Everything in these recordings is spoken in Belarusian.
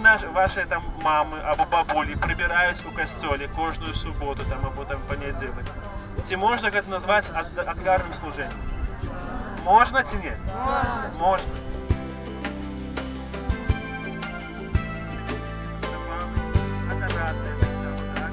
ваши там мамы або бабулі прыбіраюць у касцёле кожную суботу там або там панядзелак, ці можна гэта назваць ахвярным служэннем? Можна ці не? Можна. Адорацыя таксама, так?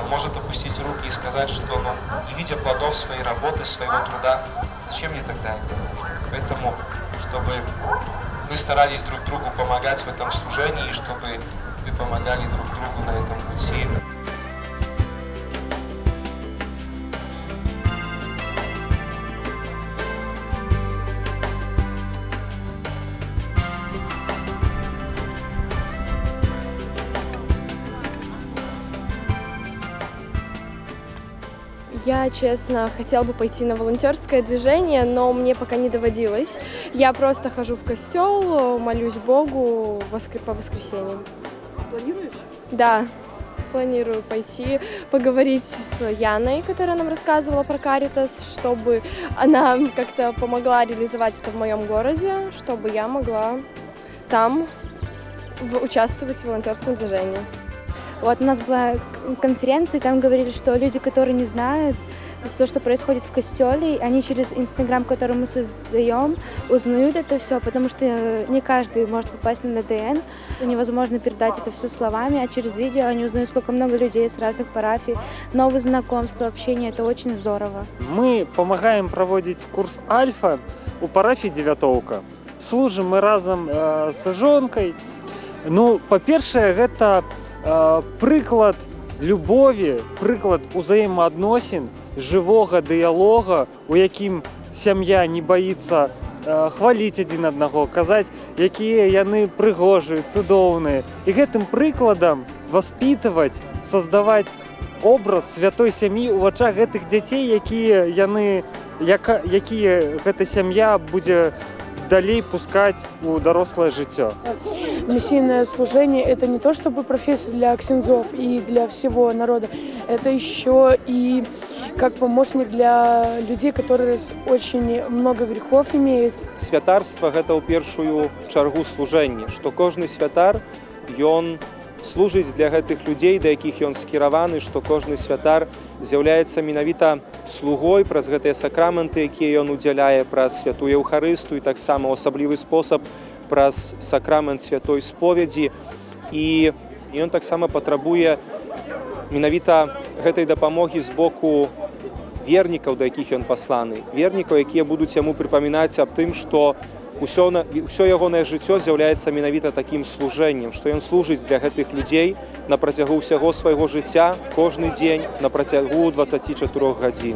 Может опустить руки и сказать, что не видя плодов своей работы, своего труда, зачем мне тогда это нужно? Поэтому, чтобы мы старались друг другу помогать в этом служении, чтобы мы помогали друг другу на этом пути. Я, честно, хотела бы пойти на волонтерское движение, но мне пока не доводилось. Я просто хожу в костел, молюсь Богу по воскресеньям. Планируешь? Да, планирую пойти поговорить с Яной, которая нам рассказывала про Каритас, чтобы она как-то помогла реализовать это в моем городе, чтобы я могла там участвовать в волонтерском движении. Вот у нас была конференция, там говорили, что люди, которые не знают то, что происходит в костеле, они через Инстаграм, который мы создаем, узнают это все, потому что не каждый может попасть на ДН. Невозможно передать это все словами, а через видео они узнают, сколько много людей с разных парафий, новые знакомства, общение. Это очень здорово. Мы помогаем проводить курс Альфа у парафії Девятовка. Служим мы разом с жонкой. Ну, по-перше, гэта прыклад любові, прыклад узаемаадносін, жывога дыялога, у якім сям'я не баіцца хваліць адзін аднаго, казаць, якія яны прыгожыя, цудоўныя. І гэтым прыкладам васпітваць, создаваць образ святой сям'і ў вачах гэтых дзяцей, якія гэта сям'я будзе далей пускать у дорослое жыццё. Миссийное служение – это не то чтобы профессия для ксензов и для всего народа, это еще и как помощник для людей, которые очень много грехов имеют. Святарство – это ў першую чаргу служэнне, што кожны святар, ён служыць для гэтых людзей, да якіх ён скіраваны, што кожны святар з'яўляецца менавіта слугой праз гэтыя сакраменты, якія ён удзяляе, праз святую Еўхарысту і таксама ў асаблівы спосаб праз сакрамент святой споведзі. І ён таксама патрабуе менавіта гэтай дапамогі з боку вернікаў, да якіх ён пасланы. Вернікаў, якія будуць яму прыпамінаць аб тым, што ўсё ягонае жыццё з'яўляецца менавіта такім служэннем, што ён служыць для гэтых людзей на працягу ўсяго свайго жыцця, кожны дзень, на працягу 24 гадзін.